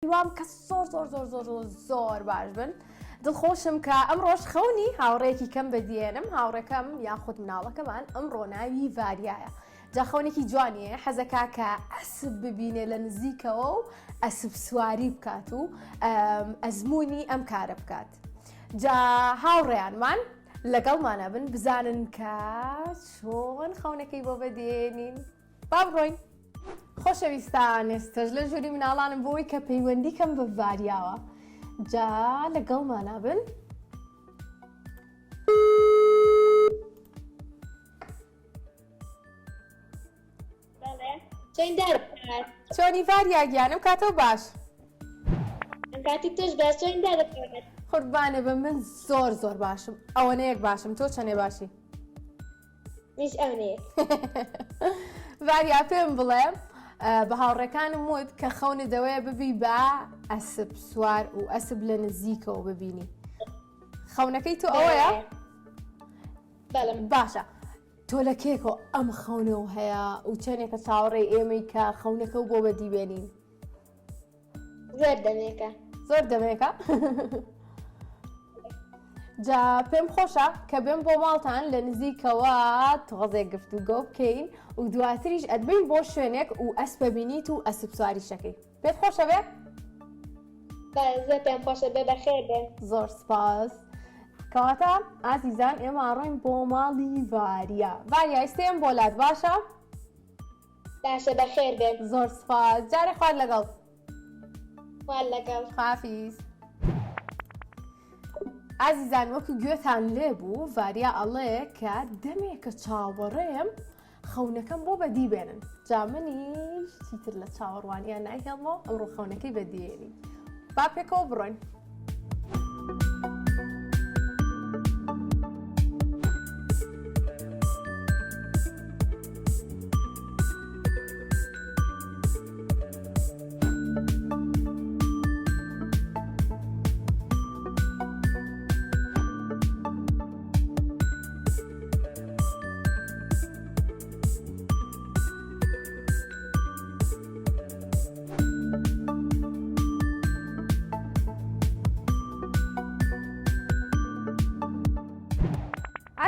هیوام کە زۆر باش بن دڵخۆشم کە ئەمڕۆژ خەونی هاوڕێکی کەم بەدێنم هاوڕێکەم یاخود مناڵەکەمان ئەمڕۆ ناوی ڤاریایە جا خەونێکی جوانیە حەزەکە کە ئەسب ببینێ لە نزیکەوە و ئەسب سواری بکات و ئەزمموی ئەم کارە بکات جا هاوڕێیانمان لەگەڵمانە بن بزانن کە چۆن خەونەکەی بۆ بەدێنین با بڕۆین خۆشەویستان ئێستش لە ژووری مناڵانم بۆی کە پەیوەندی کەم بە ڤاریاوە جا لەگەڵمانە بن چۆنی ڤاریا گیانم کاتەوە باش کاتی تۆش باش چۆن دەکەوێت قوربانە بە من زۆر باشم ئەوەنەیەک باشم تۆ چەندێ باشی میش ئەوەیە ڤاریا پێم بڵێ بە هاوڕێکانم وت کە خەونەدەوەیە ببی بە ئەسب سوار و ئەسب لە نزیکەوە ببینی خەونەکەی تۆ ئەوەیە؟ باشە تۆ لە کێکەوە ئەم خەونەوە هەیە و چەندێکە چاوەڕێ ئێمەی کە خەونەکە و بۆ بەدیبێنین زۆر دەمێکە جا پێم خۆشە کە بێم بۆ ماڵتان لە نزیکەوە تۆزێک گفتوگۆ بکەین و دواتریش ئەدبین بۆ شوێنێک و ئەس ببینیت و ئەسب سواری شەکەی پێت خۆشە بێ؟ پێم خۆشە بێ بەخێر بێ زۆر سپاس کەواتە ئازیزان ئێمە ئاڕۆین بۆ ماڵی ڤاریا ڤاریا ئێستێم بۆ لات باشە؟ باشە بەخێر بێ زۆر سپاس جارێ خوارد لەگەڵ خافیز ئازیزان وەکو گوێتان لێبوو ڤاریا ئەڵێ کە دەمێکە چاوەڕێم خەونەکەم بۆ بەدیبێنن جا منیش چیتر لە چاوەڕوانیان نایهێڵمەوە ئەمڕۆ خەونەکەی بەدیێنی با پێکەوە بڕۆین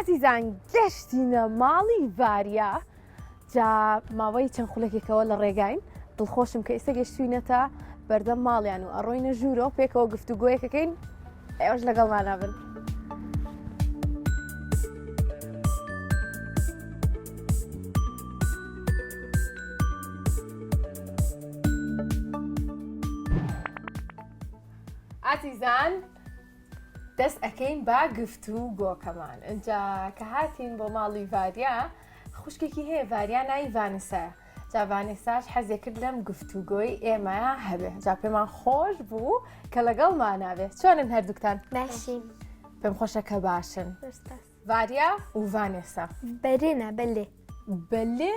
عزیزان گەشتینە ماڵی ڤاریا جا ماوەی چەند خولەکێکەوە لە ڕێگاین دڵخۆشم کە ئێستا گەشتوینەتە بەردەم ماڵیان و ئەڕۆینە ژوورەوە پێکەوە گفتوگۆیەکەکەین ئێوەش لەگەڵمانە بن عزیزان دەست ئەەکەین با گفتوگۆکەمان ئەجا کە هاتین بۆ ماڵی ڤاریا خوشکێکی هەیە ڤاریا ناوی ڤانسایە جا ڤانساش حەزێ کرد لەم گفتوگۆی ئێمە هەبێ جا پێمان خۆش بوو کە لەگەڵماناوێ چۆنن هەردووکتان باشین پێم خۆشە کە باشن ڤاریا و ڤانێسا بەرێنە بەلێ بەلێ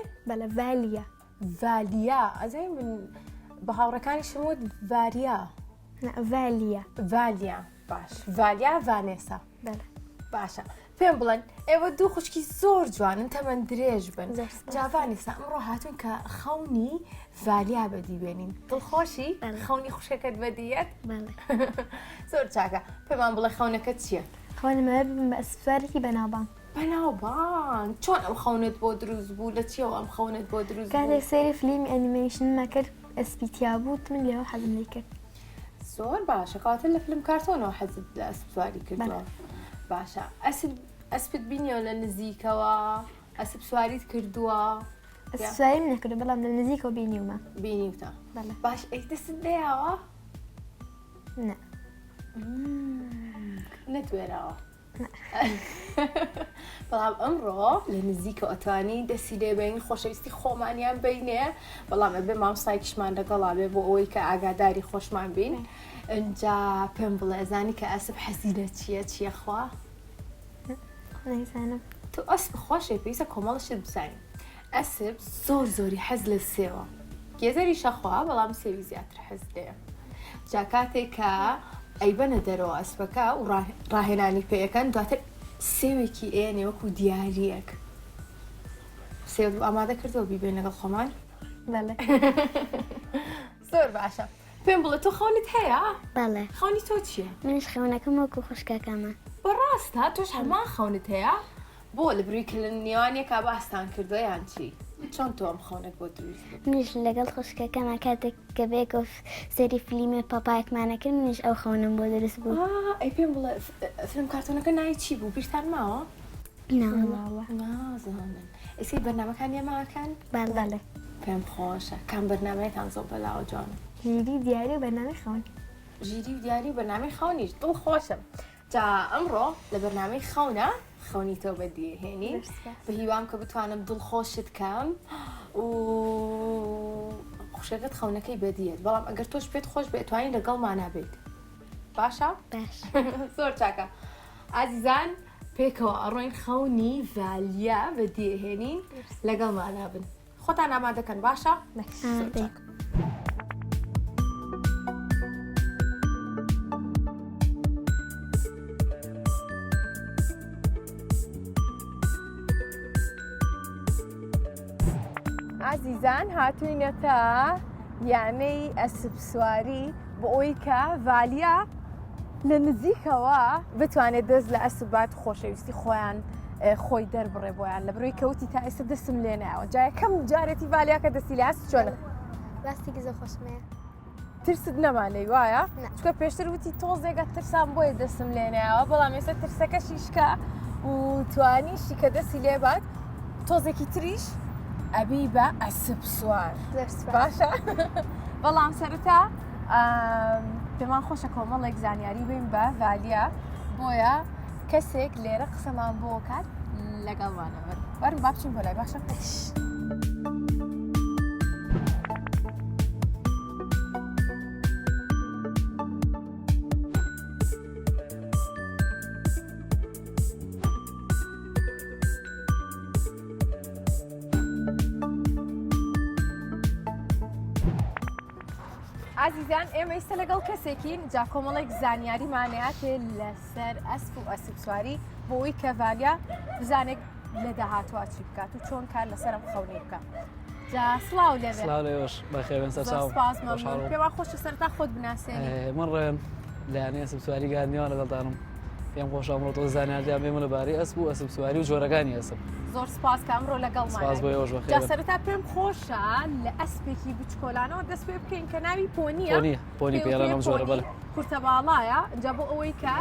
ڤالیا ئەزای من بە هاوڕەکانی شموت ڤاریا ڤالیا باش ڤالیا ڤانێسا باشە پێم بڵێن ئێوە دوو خوشکی زۆر جوانن تەمەەن درێژ بن جا ڤانێسا ئەمڕۆ هاتوون کە خەونی ڤالیا بەدیبێنین دڵخۆشی خەونی خوشکەکەت بەدیەت زۆر چاکە پێمان بڵێ خەونەکەت چییە؟ خەونەمە بە ئەسپارێکی بەناوبان چۆن ئەم خەونت بۆ دروست بوو لە چیەوە ئەم خەونت بۆ دروست کاتێک سەیری فیلمی ئەنیمەیشنمە کرد ئەسپیتیا بوو من لێەوە حەزم لێ کرد زۆر باشە کاتر لە فیلم کارتۆنەوە حەزت لە ئەسب سواری کردەوە باشە ئەسپت بینیەوە لە نزیکەوە ئەسب سواریت کردووە سواریم نەکردو بەڵام لە نزیکەوە بینیوتە باش ئەی دەست دەیاوە نەتوێراوە بەڵام ئەمڕۆ لە نزیکە ئۆتوانی دەسی لێبین خۆشەویستی خۆمانیان بینێ بەڵام ئەبێ مامۆستایکیشمان لەگەڵا بێ بۆ ئەوەی کە ئاگاداری خۆشمان بین ئەجا پێم بڵێ ئەزانی کە ئەسب حەزینە چییە خوا؟ تو ئەسب خۆشێ پێویستە کۆمەڵشت بزانین ئەسب زۆری حەز لە سێوە گێزەری شەخوا بەڵام سێوی زیاتر حەز لێە جا کاتێک کە ئەیبەنە دەرەوە ئەسپەکە و ڕاهێنانی پێیەکەن دواتر سێوێکی ئێنێ وەکو دیاریەک سێوە ئامادە کردەوە بیبێن لەگەڵ خۆمان زۆر باشە پێم بڵێ تۆ خەونت هەیە؟ بەڵێ خەونی تۆ چییە؟ منیش خەونەکەم وەکو خوشکەکەمە. بەڕاستە تۆش هەمان خەونت هەیە؟ بۆ لە برویکە لە نێوانێکا باستان کردو یان چی؟ چۆن تۆ ئەم خەونت بۆ دروست؟ منیش لەگەڵ خوشکەکەمە کاتێک کە بێکۆف سەری فیلمێ پاپایەکمانە کرد منیش ئەو خەونم بۆ دروست بوو. ئەی پێم بڵێ فیلم کارتۆنەکە ناوی چی بوو؟ بیرتان ماوە؟ نازانم. ئێستی بەرنامەکانی ئەماکەن؟ بەڵێ پێم خۆشە. کام بەرنامەیەتان زۆر بەلاوە جوانە. ژیری دیاری و بەرنامەی خەون. ژیری و دیاری بەرنامەی خەونیش دڵ خۆشم. جا ئەمڕۆ لە بەرنامەی خەونە خەونی تۆ بەدیهێنی بە هیوام کە بتوانم دڵ خۆشت کەم و خوشەکەت خەونەکەی بەدیێت بەڵام ئەگەر تۆش پێت خۆش بێتوانی لەگەڵمانە بێت باشە؟ باش. زۆر چاکە. ئازیزان پێکەوە ئەڕۆین خەونی ڤالیا بەدیهێنین لەگەڵمانە بن. خۆتان ئامادەکەن باشە؟ زۆر چاکە. عزیزان هاتوینەتە یانەی ئەسپ سواری بۆ ئەوی کە ڤالیا لە نزیکەوە بتوانێت دەست لە ئەسبات خۆشەویستی خۆیان خۆی دەربڕێ بۆیان لە بڕۆی کەوتی تا ئێستا دەستم لێ نایەوە جا یەکەم جارێتی ڤالیا کە دەستی لە ئەسپ چۆنە؟ ڕاستێکی زۆر خۆشمەیە. ترست نەمانەی وایە؟ چکە پێشتر وتی تۆزێکە ترسان بۆیە دەستم لێ نایەوە بەڵام ئێستا ترسەکە شیشکە و توانیشی کە دەستی لێبات تۆزێکی تریش ئەبی بە ئەسپ سوار باشە؟ بەڵام سەرەتا پێمان خۆشە کۆمەڵێک زانیاری بین بە ڤالیا بۆیە کەسێک لێرە قسەمان بۆ کات لەگەڵوانە وەرن با بچین بۆ لای باشە؟ عزیزان ئێمە ئێستا لەگەڵ کەسێکین جا کۆمەڵێک زانیاریمانەیە لەسەر ئەسپ و ئەسپ سواری بۆ ئەوی کە ڤالیا بزانێک لە داهاتوە چی بکات و چۆن کار لەسەر ئەم خەونەی بکات. جا سڵاو لێبێ. سڵاو لێوەش بەخێرن سەرچاو. سپاس مەمنون. پێمان خۆشە سەرەتا خۆت بناسێنی. من ڕێن لە یانەی ئەسپ سواری گاردنیەوە لەگەڵتانم. پێم خۆشە ئەمڕۆ تۆ زانیاریان بێمە لەبارەی ئەسپ و ئەسپ سواری و جۆرەکانی ئەسپ. زۆر سپاس کە ئەمڕۆ لەگەڵمان. سپاس بۆ ئێوەش جا بەخێرن. سەرەتا پێم خۆشە لە ئەسپێکی بچکۆلانەوە دەست پێ بکەین کە ناوی پۆنیە. پۆنی پێڵەن ئەم جۆرە بەڵێ. کورتە باڵایە اینجا بۆ ئەوەی کە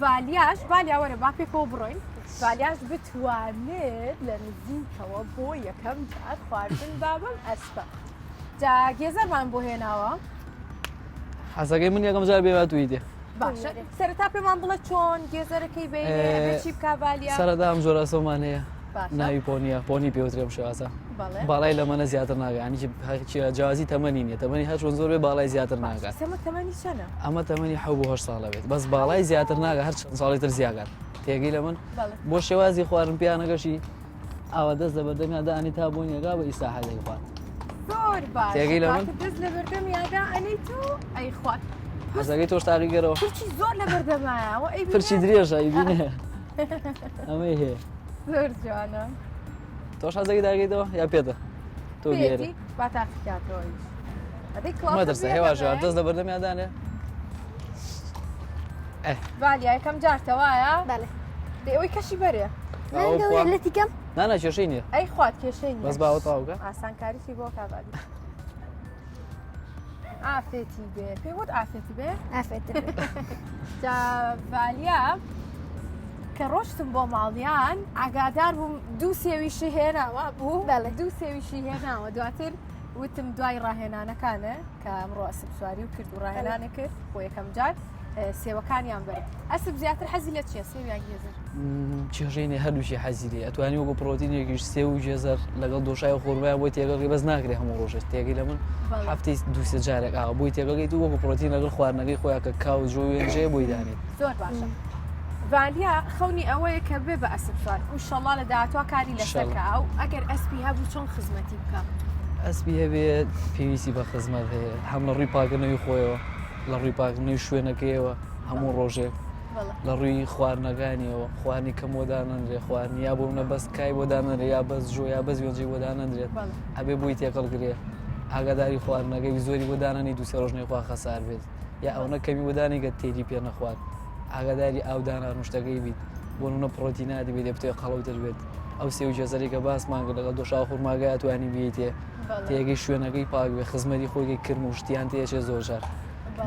ڤالیاش ڤالیا وەرە با پێکەوە بڕۆین ڤالیاش بتوانێت لە نزیکەوە بۆ یەکەم جار خواردن با بەم ئەسپە. جا گێزەرمان بۆ هێناوە. حەزەکەی من یەکەم جار بێوە توی دێ. باشە سەرەتا پێمان بڵێ چۆن گێزەرەکەی بینێ چی بکا ڤالیا؟ سەرەتا ئەم جۆرە ئەسۆمان هەیە ناوی پۆنیە پۆنی پێوترێم شێوازە. باڵای لە منە زیاتر ناگات ینی جیازی تەمەنی نیە تەمەنی هەر چۆن زۆر بێ باڵای زیاتر ناگات. تەمەنی چەنە؟ ئەمە تەمەنی 7 ساڵە بێت بەس باڵای زیاتر ناگات هەر چەند ساڵی تر زیاگات تێگەی لە من بۆ شێوازی خواردن پیانەکەشی ئاوا دەست لە بەردەمیان دانی تا بۆنیەکە بە ئیساحە دەی خوارد. زۆر باش تێگەی لە من دەست لە بەردەمیادا ئەنەی تۆ ئەی خوارد. حەزەکەی تۆش تاقی گەرەوە. پرچی زۆر لە بەردەمایەوە ئەی پرچی درێژە ئیبینێ ئەمەی هەیە. زۆر جوانە. تۆش حەزەکەی داگەیتەوە یا پێتە؟ تۆ گێرە. با تاقیکاتەوەیش. مەدرسە هێواشە دەست لە بەردەمیاندانێ؟ ڤالیا یەکەم جارتەوایە؟ بەڵێ. دێ ئەوەی کەشی بەرێ. لەتیکەم؟ نانە کێشەی نییە. ئەی خوات کێشەی نییە. بەس باوە تاوکە؟ ئاسانکاریشی بۆ کاڤالی. ئافێتی بێ. پێی وت ئافێتی بێ؟ ئافێتی. جا ڤالیا کە ڕۆشتم بۆ ماڵیان ئاگادار بووم دوو سێویشی هێناوە بوو دوو سێویشی هێناوە دواتر وتم دوای ڕاهێنانەکانە کە ئەمڕۆ ئەسپ سواری و کرد و ڕاهێنانە کرد بۆ یەکەم جار سێوەکانیان بەر ئەسپ زیاتر حەزی لە چیە سێویان گێزر؟ چێژەینێ هەردووشی حەزیری ئەتوانی وەکو پرۆتینێکیش سێ و گێزەر لەگەڵ دۆشای و خۆربایە بۆی تێگەڵی بەس ناکرێ هەموو ڕۆژێت تێگەی لە من هەفتەی دووسێ جارێک ئاوە بۆی تێگەڵی تو وەکو پرۆتین لەگەڵ خواردنەکەی خۆیان کە کاو جۆ وێنجێ بۆی دانێت. زۆر باشە. ڤالیا خەونی ئەوەیە کە بێ بە ئەسپ سوار ئینشەڵڵا لە داهاتوە کاری لەسەرکە ئەو ئەگەر ئەسپی هەبوو چۆن خزمەتی بکە؟ ئەسپی هەبێت پێویستی بە خزمەت هەیە هەم لە ڕووی پاکردنەوەی خۆیەوە لە ڕووی پاکردنەوەی شوێنەکەیەوە هەموو ڕۆژێک لە ڕووی خواردنەکانیەوە خواردنی کەم بۆ دانەندرێت خواردنی یا بۆ منە بەس کای بۆ دانەندرێت یا بەس جۆ یا بەس وێنجی بۆ دانەندرێت ئەبێ بۆی تێکەڵگرێ ئاگاداری خواردنەکەی زۆری بۆ دانانی دووسێ ڕۆژنەی خوا خەسار بێت یا ئەوە کەمی بۆدانی گە تێری پێ نەخوارد ئاگاداری ئاودانان شتەکەی بیت بۆ نونە پرۆتیناتی بێت بتێ قەڵەوتر بێت ئەو سێ و جێزەری کە باسمان کرد لەگەڵ دۆشا خوڕماگای توانی بێتێ تێگەی شوێنەکەی پاک بێ خزمەتی خۆی کرم و شتیان تێچێ زۆرجار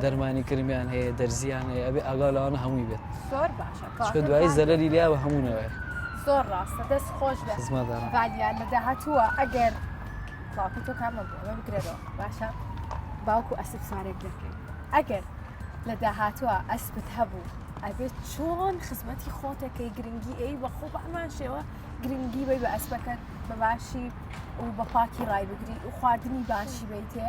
دەرمانی کرمیان هەیە دەرزیان هەیە ئەبێ ئاگالاوانە هەمووی بێت زۆر باشە چکە دوایی زەرەری لیا بە هەموونەوەی زۆر ڕاستە دەست خۆش بێت خزمەتدارم ڤالیا لە داهاتووە ئەگەر باوکو تۆ کامە بووە بگرێتەوە باشە باوکو ئەسب سارێک دەکەین ئەگەر لە داهاتووە ئەسبت هەبوو ئەبێت چۆن خزمەتی خۆتەکەی گرنگی ئەی بەخۆ بە ئەمان شێوە گرنگی بی بە ئەسبەکەت بە باشی و بە پاکی ڕای بگری و خواردنی باشی بیتێ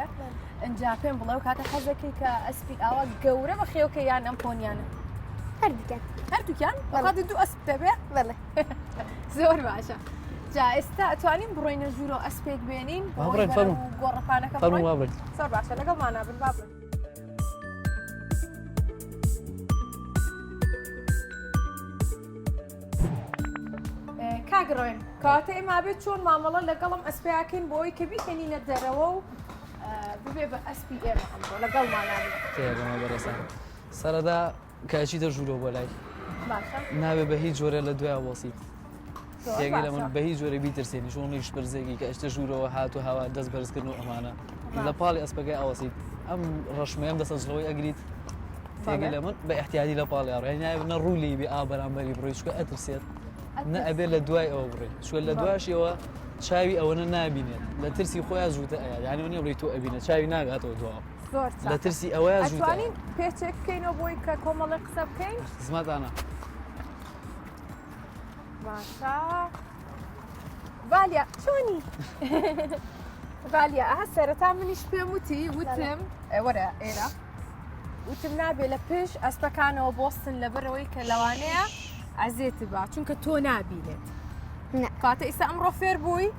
ئەجا پێم بڵێ و کاتە حەزەکەی کە ئەسپی ئاوا گەورە بە خێوکە یان ئەم پۆنیانە هەردووکیان وەقات دوو ئەسب دەبێ بەڵێ زۆر باشە جا ئێستا ئەتوانین بڕۆینە ژوورۆ ئەسپێک بێنین گۆڕەپانەکە زۆر باشە لەگەڵمانە بن بابن کاگڕۆین کاتە ئێمە بێت چۆن مامەڵە لەگەڵم ئەسپیاکەین بۆ ئەوی کە بیکەنینە دەرەوە و ببێ بە ئەسپی ئێمە ئەمڕۆ لەگەڵمانابێت تێگەمە بەڕێسان سەرەدا کاچیتە ژوورۆ بۆ لای باشە نابێ بە هیچ جۆرە لە دوای وەسیت تێگەی لە من بە هیچ جۆرە بیترسێنی شۆنیش بەرزێکی کە ئەشتە ژوورەوە هات و هاوا دەست بەرزکردن و ئەمانە لە پاڵی ئەسپەکەی ئەوەسیت ئەم ڕەشمەیەم دەسەجڵەوەی ئەگریت تێگەی لە من بە احتیاجی لە پاڵی ئاڕێنیای نە ڕوولی بێ ئا بەرامبەری بڕۆی چکە ئەترسێت نە ئەبێت لە دوای ئەوە بڕێت چوە لە دواشەوە چاوی ئەوەنە نابینێت لە ترسی خۆیان زووتە ئەیە یانی منێ بڕی تۆ ئەبینە چاوی ناگاتەوە دواوە لە ترسی ئەوەیە زووتە ئەتوانین پێچێک بکەینەوە بۆی کە کۆمەڵی قسە بکەین خزمەتانە باشە ڤالیا چۆنی ڤالیا ئەها سەرەتا منیش پێم وتی وتم وەرە ئێرە وتم نابێ لە پێش ئەسپەکانەوە بۆستن لەبەرەوەی کە لەوانەیە ئەزێت با چونکە تۆ نابینێت کاتە ئێستا ئەمڕۆ فێر بووی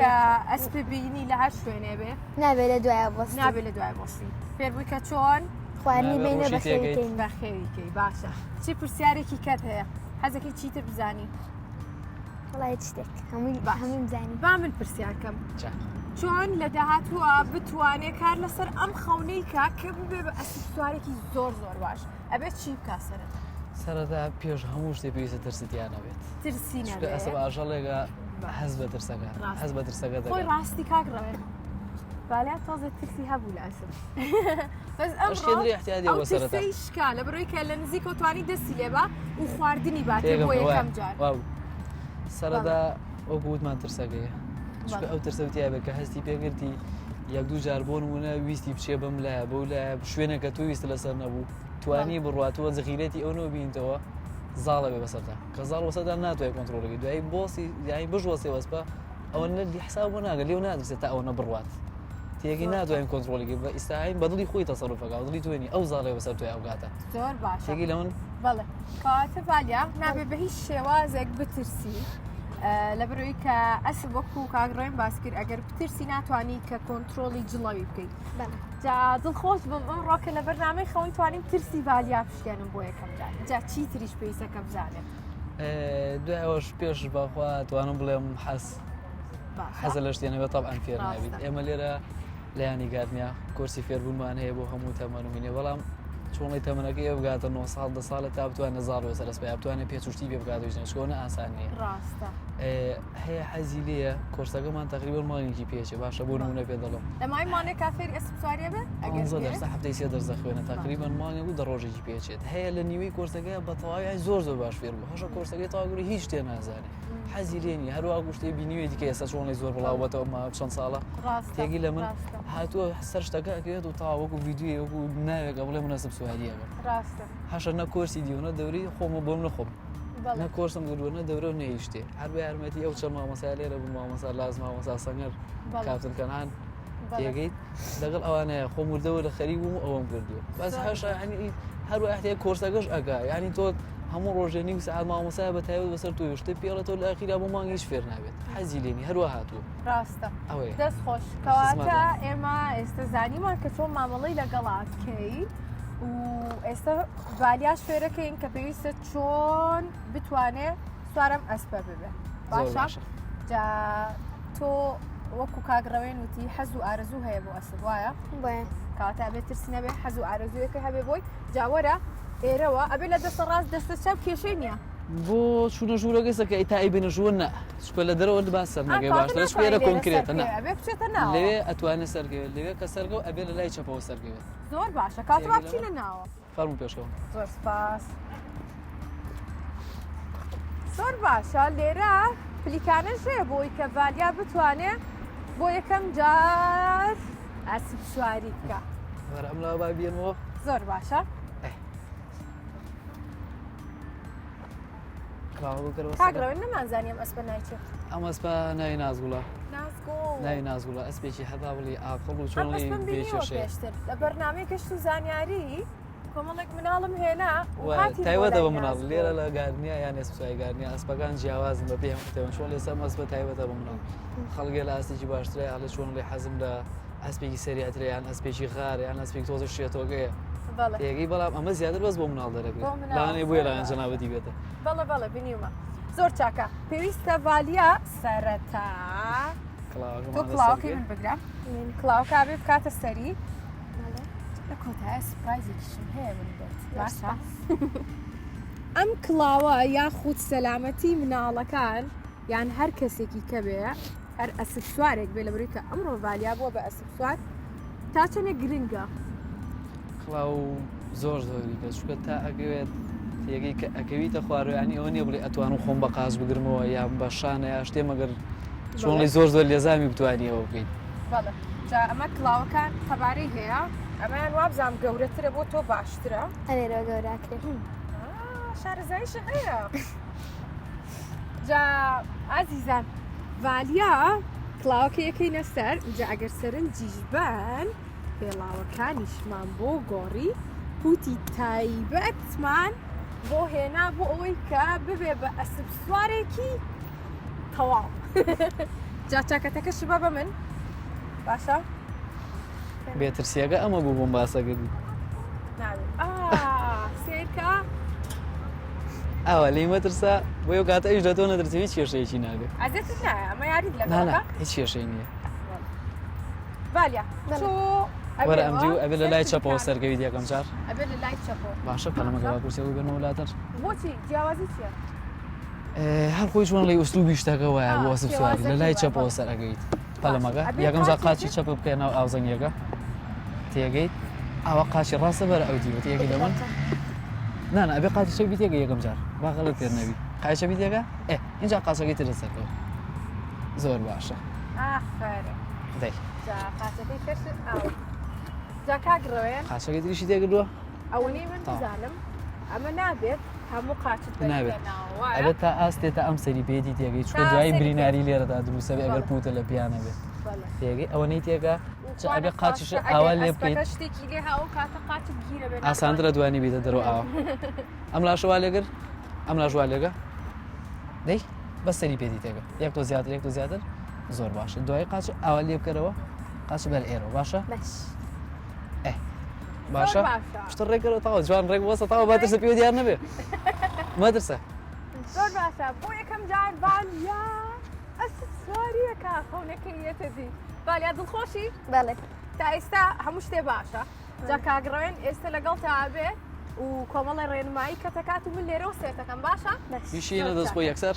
کە ئەسپ بینی لە هەر شوێنێ بێ نابێت لە دوای بۆست نابێت لە دوای بۆستی فێر بووی کە چۆن خواردنی بینە بەخێوکەین بە خێویکەی باشە چی پرسیارێکی کەت هەیە حەزەکەی چیتر بزانی وڵای شتێک هەمووی بزانی با من پرسیارکەم چۆن لە داهاتووە بتوانێت کار لەسەر ئەم خەونەی کا کە ببێ بە ئەسپ سوارێکی زۆر باش ئەبێت چی بکا سەرەتا سەرەتا پێش هەموو شتێ پێویستە ترسیان نەبێت ترسی ئەسب ئاژەڵێکە حەز بە ترسەکە حەز بە ترسەکە خۆی ڕاستی کاگڕەوێت بالیا تازە ترسی هەبوو لە ئەسب بەس ئەو ترسەی شکا لە بڕۆی کە لە نزیک توانی دەستی لێبا و خواردنی باتێ بۆ یەکەم جار سەرەتا ئەو گوتمان ترسەکەیە ئەو ترسەوتیا بێت کە هەستی پێگرتی یەک دوو جار بۆ نمونە ویستی بچێ بەم لایە بەو لایە شوێنەکە تۆ ویست لەسەر نەبوو توانی بڕاتوە زەخیرەتی ئەو نەوە بینتەوە زاڵە بێ بەسەردا کە زاڵ وەسەدا ناتوانێت کۆنتڕۆڵەکەی دوایی بۆسی یانی بژوەسێ وەسپە ئەوە نەدی حساب بۆ ناگەن لێو نادرسێت تا ئەوە نەبڕوات تێگەی ناتوانین کۆنتڕۆڵەکەی بە ئیستاین بەدڵی خۆی تەسەڕوفەکە دڵی توێنی ئەو زاڵێ بەسەر توی ئەوگاتە زۆر باش تێگەی لە من بەڵێ کاتە ڤالیا نابێت بە هیچ شێوازێک بترسی لە بەرەوەی کە ئەسب وەکو کاگڕۆین باس کرد ئەگەر بترسی ناتوانانی کە کۆنتڕۆڵی جڵەوی بکەیت جا دڵخۆش بم ئەمڕۆ کە لە بەرنامەی خەوەی توانین ترسی ڤالیا بشکێنم بۆ یەکەم جار جا چی تریش پێویستەکە بزانێت دوای ئەوەش پێش بەخوا توانم بڵێم حەزە لە شتێنەوە تەبعاً فێر نابیت ئێمە لێرە لە ینی گاتنیا کورسی فێربوونمان هەیە بۆ هەموو تەمەنومینێ بەڵام چۆنی تەمەنەکەی ئەو بگاتە 9 ساڵ 10 ساڵە تا بتوانێت زاڵەوە سەرسپای بتوانێت پێچوشتی پێ بکاتۆژنە چۆنە ئاسان نیە هەیە حەزی لێیە کۆرسەکەمان تقریبا مانگێکی پێچێ باشە بۆ نمونە پێ دەڵێم لە مای مانێک کافێری ئەسپ سوارێ بێ دەرسە هەفتەی سێ دەرزە خوێنە تقریبا مانگێک و دەڕۆژێکی پێچێت هەیە لە نیوەی کۆرسەکە بە تەواوی زۆر باش فێر بوو هەشە کۆرسەکەی تاگوری هیچ شتێ نازانێت حەزی لێنی هەروە گوشتەی بینیوێ دیکە ئێستا چۆنی زۆر بڵاوبەتەوە ما چەند ساڵە تێگی لە من هاتووە سەر شتەکە ئەکرێت و تاوەکو ڤیدیۆ وەکو ناوێکە بڵێ منەسب سوهادیەکە هەشە نە کۆرسی دیوەنە دەوری خۆمە بۆم نەخۆم نە کۆرسم گردووەنە دەورە و نەهیشتێ هەر بە یارمەتی ئەو چەند مامۆستا لێرە بوو مامۆستا لاز مامۆستا سەنگەر کاپتن کەنان تێگەیت لەگەڵ ئەوانەیە خۆم وردەوە لە خەریک بووم ئەوەم کردووە بەس هەشە ینی هەروە ئەحتیاج کۆرسەکەش ئەگا ینی تۆ هەموو ڕۆژێ نیم سەعات مامۆستایە بە تایبەت بەسەر توی شتە پێڵێتەوە لە ئەخیرا بۆ مانگی هیچ فێر نابێت حەزی لێنی هەروە هاتووە ڕاستە ئەوەیە دەست خۆش کەواتە ئێمە ئێستا زانیمان کە چۆن مامەڵەی لەگەڵاتکەی و ئێستا ڤالیاش فێرەکەین کە پێویستە چۆن بتوانێت سوارەم ئەسپە ببێ باشە جا تۆ وەکو کاگڕەوێن وتی حەز و ئارەزوو هەیە بۆ ئەسب وایە وایە کاتە ئەبێت ترسی نەبێ حەز و ئارەزوویەکە هەبێ بۆی جاوەرە ئێرەوە ئەبێ لە دەستە ڕاست دەستە چاو کێشەی نییە بۆ چوونە ژوورەکەی سەکە ئیتایی بنەژوور نە چکە لە دەرەوە باس سەرنەگەی باشتر شوێرە کۆنکرێتە نە ئەبێ بچێتە ناوە لێ ئەتوانێت سەرگەوێت لەوێ کە سەرگەوت ئەبێ لە لای چەپەوە سەرگەوێت زۆر باشە کاتەوە بچینە ناوە فەرموو پێشەوە زۆر سپاس زۆر باشە لێرە پلیکانەش هەیە بۆی کە ڤالیا بتوانێت بۆ یەکەم جار ئەسب سواری بکە وەرە ئەم لاوە با بێنەوە زۆر باشە کاگڕەوە نەمانزانیم ئەسپە نایچێت ئەم ئەسپە ناوی نازگوڵە نازگۆ ناوی نازگوڵە ئەسپێکی هەدا بڵی ئاقڵ و چۆنڵی بێشێ پێشتر لە بەرنامەی کەشت و زانیاری کۆمەڵێک مناڵم هێنا تایوەتە بە مناڵ لێرە لە گارنیا یان ئەسپسوای گارنیا ئەسپەکان جیاوازن بە پێم تەوەن چۆن لێسەم ئەسپە تایوەتە بە مناڵ خەڵگێ لە ئاستێکی باشترە هەڵە چۆن لێ حەزم لە ئەسپێکی سەریعترە یان ئەسپێکی غار یان ئەسپێک تۆزە شێتۆگەیە تێگەی بەڵام ئەمە زیاتر بەس بۆ مناڵ دەرەگرێت لاانێ بۆیە لایەن جەنابەتی بێتە بەڵێ بەڵێ بنیومە زۆر چاکە پێویستە ڤالیا سەرەتا تۆ کڵاوەکەی من بگرە کڵاوەکە بێ بکاتە سەری لە کۆتایە سپرایزێکیشم هەیە من بێت باشە ئەم کڵاوە یاخود سەلامەتی مناڵەکان یان هەر کەسێکی کە بێ هەر ئەسب سوارێک بێ لە بەرووی کە ئەمڕۆ ڤالیا بووە بە ئەسب سوار تا چەندێک گرنگە کڵاو زۆر زۆری کە چکە تا ئەگەوێت تێگەی کە ئەکەویتە خوارەوەیانی ئەوە نییە بڵێ ئەتوان و خۆم بە قاز بگرمەوە یان بە شانە یا شتێ مەگەر چۆنڵی زۆر زۆر لێزامی بتوانیەوە بکەیت بەڵێ جا ئەمە کڵاوەکان تەبارەی هەیە ئەمەیان وابزانام گەورەترە بۆ تۆ باشترە ئەلێرەوە گەوراکرێت شارەزاییش هەیە جا ئازیزان ڤالیا کڵاوەکە یەکەینە سەر جا ئەگەر سەرنجیش بن پێڵاوەکانیشمان بۆ گۆڕی پوتی تایبەتمان بۆ هێنا بۆ ئەوەی کە ببێ بە ئەسب سوارێکی تەواو جا چاکەتەکەش بە بە من باشە بێترسیەکە ئەمە بوو بۆم باسەگەری سێرکە ئاوە لی مەترسا بۆ یو کاتە ئەوش دەتۆ نەدرسی هیچ کێشەیەکی ناگەت ئازێتت نایە ئەمە یاریت نانا لەگەڵەکە هیچ کێشەی نییە ڤالیا تۆ وەرە ئەمجی و ئەبێ لە لای چەپەوە سەرگەویت یەکەم جار ئەبێ لە لای چەپەوە باشە پەلەمەگەوا کورسێەوە بێنەوە لاتەر بۆچی جیاوازی چییە؟ هەر خۆی چۆن لەی ئوستوبی شتەکە وایە بۆ ئەسب سواری لە لای چەپەوە سەرەگەیت پەلەمەگە یەکەم جار قاچی چەپ بکەی ناو ئاوزەنگیەکە تێگەیت ئاوا قاچی ڕاستە بەرە ئەوتی بە تێگەی لە من نانا ئەبێ قاچی چەپی تێگە یەکەم جار با غەڵەت پێ نەبی قاچی چەپی تێگە اینجا قاچەکەی ترە سەرەوە زۆر باشە ئافرین دەی جا قاچەکەی کرد ئاو جا کاگڕەوێن قاچەکەی تریشی تێگردووە ئەوەی من بزانم ئەمە نابێت هەموو قاچت نابێت ئەبێت تا ئاستێتە ئەم سەری پێێتی تێگەی چکە دوای بریناری لێرەدا دروستە بێ ئەگەر پوتە لە پیانە بێت تێگەی ئەوەی تێگە ئەبێ قاچش ئاوا لێ بکەیت شتێکی لێ هاو کاتە قاچت گیرە بێت ئاسانترە دوانی بیتە دەرەوە ئاوە ئەم لاشەوا لێگر ئەم لاژوا لێگە دەی بە سەری پێێتی تێگە یەک تۆ زیاتر یەک تۆ زیاتر زۆر باشە دوای قاچ ئاوا لێ بکەرەوە قاچ بەر ئێرەوە باشە باشە شتە ڕێکەوە تاوە جوان ڕێک وەسە تاوە باترسە پێوە دیار نەبێ مەترسە زۆر باشە بۆ یەکەم جار ڤالیا ئەسب سواریەکە خەونەکەی یەتە دی ڤالیا دڵخۆشی بەڵێ تا ئێستا هەموو شتێ باشە جا کاگڕەوێن ئێستا لەگەڵ تابێ و کۆمەڵی ڕێنمایی کە تەکات و من لێرەوە سێتەکەم باشە ویشینە دەستخۆی یەکسەر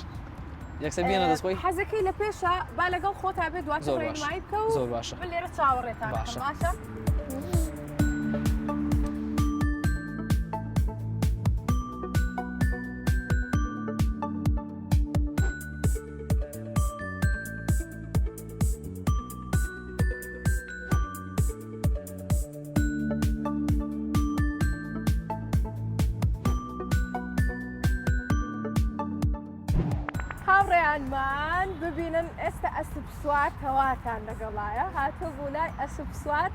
بینە دەستخۆی حەزەکەی لە پێشە با لەگەڵ خۆ تا بێت دواتر ڕێنمایی بکە و زۆر باشە من لێرە چاوەڕێتان باشە هاوڕێیانمان ببینن ئێستا ئەسب سوار تەواتان لەگەڵایە هاتۆ بۆ لای ئەسب سوار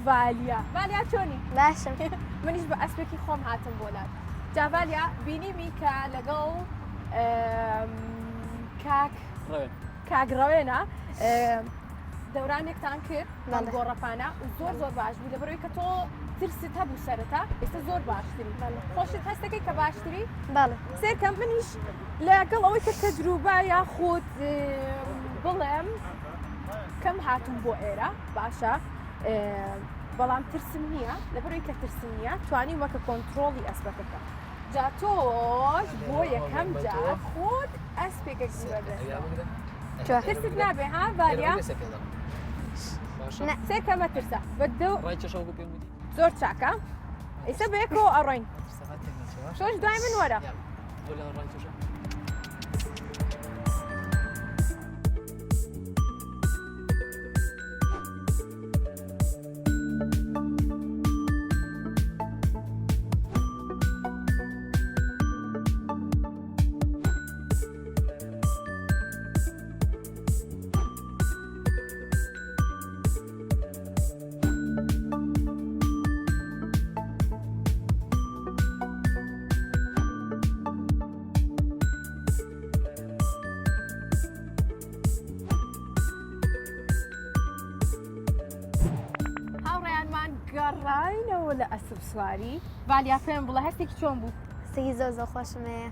ڤالیا چۆنی باشم منیش بە ئەسپێکی خۆم هاتم بۆ لای جا ڤالیا بینیمی کە لەگەڵ کاگڕەوێنە دەورانێکتان کرد لەم گۆڕەپانە و زۆر باش بوو لەبەرەوەی کە تۆ ترست هەبوو سەرەتا ئێستا زۆر باشتری خۆشت هەستەکەی کە باشتری بەڵێ سێرکەم منیش لەگەڵ ئەوەی کە تەجروبە یاخود بڵێم کەم هاتوون بۆ ئێرە باشە بەڵام ترسم نییە لەبەرەوەی کە ترسم نییە توانی وەکە کۆنتترۆڵی ئەسپەکەکە جا تۆش بۆ یەکەم جار خۆت ئەسپێکێک بەدەست ترست نابێ ها ڤالیا سێکەمە ترسە بە دەو زۆر چاکە ئێستا بەیەکەوە ئەڕۆین تۆش دوای من وەرە گەڕاینەوە لە ئەسپ سواری ڤالیا پێم بڵێ هەستێکی چۆن بوو سەگی زۆر خۆشمەیە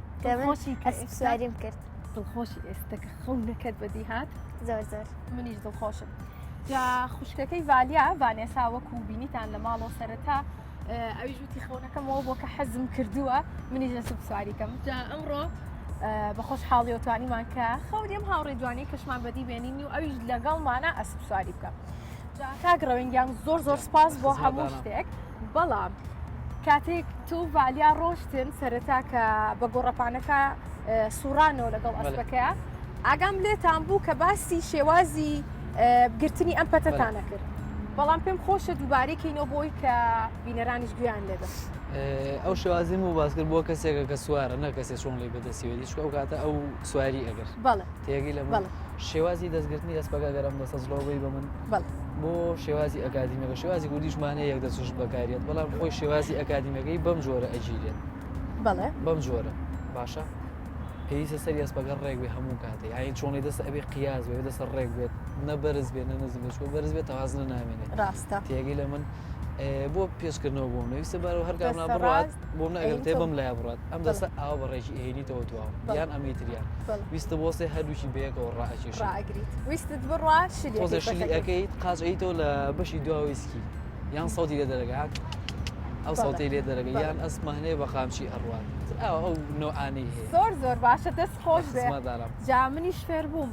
ئەسپ سواریم کرد دڵخۆشی ئێستاکە خەونەکەت بەدی هات زۆر زۆر منیش دڵخۆشم جا خوشکەکەی ڤالیا ڤانێسا وەکو بینیتان لە ماڵەوە سەرەتا ئەویش وتی خەونەکەمەوە بۆ کە حەزم کردووە منیش ئەسپ سواریکەم جا ئەمڕۆ بە خۆشحاڵی ئۆتوانیمان کە خەونیم هاوڕێ جوانی کەشمان بەدی بێنینی و ئەویش لەگەڵمانە ئەسپ سواری بکەم کاگڕەوەنگیان زۆر زۆر سپاس بۆ هەموو شتێک بەڵام کاتێک تو ڤالیا ڕۆشتن سەرەتا کە بە گۆڕەپانەکە سوورانەوە لەگەڵ ئەسپەکەیە ئاگام لێتان بوو کە باسی شێوازی گرتنی ئەم پەتەتانە کرد بەڵام پێم خۆشە دووبارەیەکەینەوە بۆی کە بینەرانیش گویان لێبن ئەو شێوازیم و باز کرد بۆ کەسێکە کە سوارە نە کەسێ چۆن لێ بەدەستیوێتی چکە ئەو کاتە ئەو سواری ئەگەر بەڵێ تێگەی لە شێوازی دەستگرتنی ئەسپەکە گەرم دەسەجڵەوەی بە من بۆ شێوازی ئەکادیمەکە شێوازی کوردیشمانەیە یەک دەچش بەکارێت بەڵام خۆی شێوازی ئەکادیمەکەی بەم جۆرە ئەگیرێت بەڵێ بەم جۆرە باشە پێویستە سەری ئەسپەکە ڕێک بێ هەموو کاتێک هاین چۆنی دەستە ئەبێ قیاز بێ دەسە ڕێک بێت نە بەرز بێت نە نزم بێت بەرز بێت تەوازنە نامێنێت ڕاستە تێگەی لە من بۆ پێشکردنەوە بۆم نویستە بەرەوە هەرگامنا بڕات بۆم نەگەر تێ بم لای بڕات ئەم دەستە ئاوا بە ڕێژی ئێنیتەوە تواوە یان ئەمیتریان ویستە بۆسێ هەردووشی بەیەکەوە ڕائەکێشێت ویستت بڕات خۆزە شلی ئەەکەیت قاچ ئەیتەوە لە بەشی دواویسکی یان سەوتی لێ دەرەگات ئەو سەوتی لێ دەرەگە یان ئەسمانەیە بە خامچی ئەڕوات ئەو نوعانی هەیە زۆر زۆر باشە دەست خۆش جا منیش فێر بووم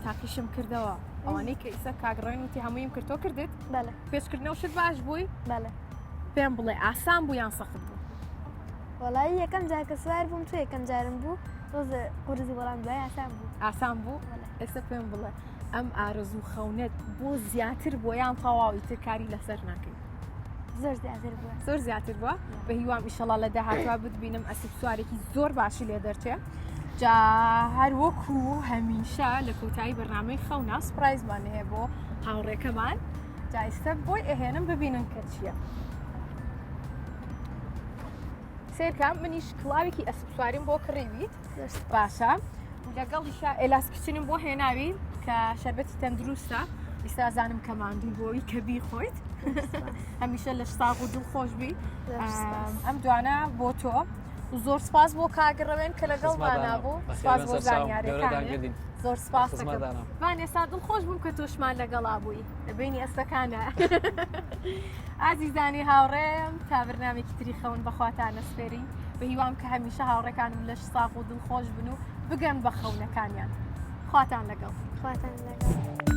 تاقیشم کردەوە ئەوانەی کە ئیسە کاگڕێن وتی هەموویم کردۆ کردت پێشکردنەوە شت باش بووی پێم بڵێ ئاسان بوو یان سەخت بوو وەڵی یەکەم جار کە سوار بووم تو یەکەم جارم بوو ڕۆزە قورزی بەڵام دوای ئاسان بوو ئێستا پێم بڵێ ئەم ئارەزوو خەونەت بۆ زیاتر بۆ یان تەواوی تر کاری لەسەر ناکەیت زۆر زیاتر بووە زۆر زیاتر بووە بە هیوام ئیشەڵا لە داهاتوە بتبینم ئەسپ سوارێکی زۆر باشی لێ دەرچێ جا هەر وەکو هەمیشە لە کۆتایی بەرنامەی خەونا سپرایزمان هەیە بۆ هاوڕێکەمان جا ئێستا بۆی ئەهێنم ببینن کە چییە سێرکەم منیش کڵاوێکی ئەسپ سواریم بۆ کڕیویت باشە لەگەڵیشا ئێلاسکچنم بۆ هێناوی کە شەربەتی تەندروستە ئێستا زانم کەماندوی بۆی کە بیخۆیت هەمیشە لە شتاق و دڵخۆش بی ئەم دوانە بۆ تۆ زۆر سپاس بۆ کاگڕەوێن کە لەگەڵمانە بوو سپاس بۆ زانیاریەکان زۆر سپاس دەکەم وانێستا دڵخۆش بووم کە تۆشمان لەگەڵا بووی لە بینی ئەستەکانە ئازیزانی هاوڕێم تا بەرنامێکی تری خەون بەخواتانە سپێری بە هیوام کە هەمیشە هاوڕێکانم لە شتاق و دڵخۆش بن و بگەن بە خەونەکانیان خواتان لەگەڵ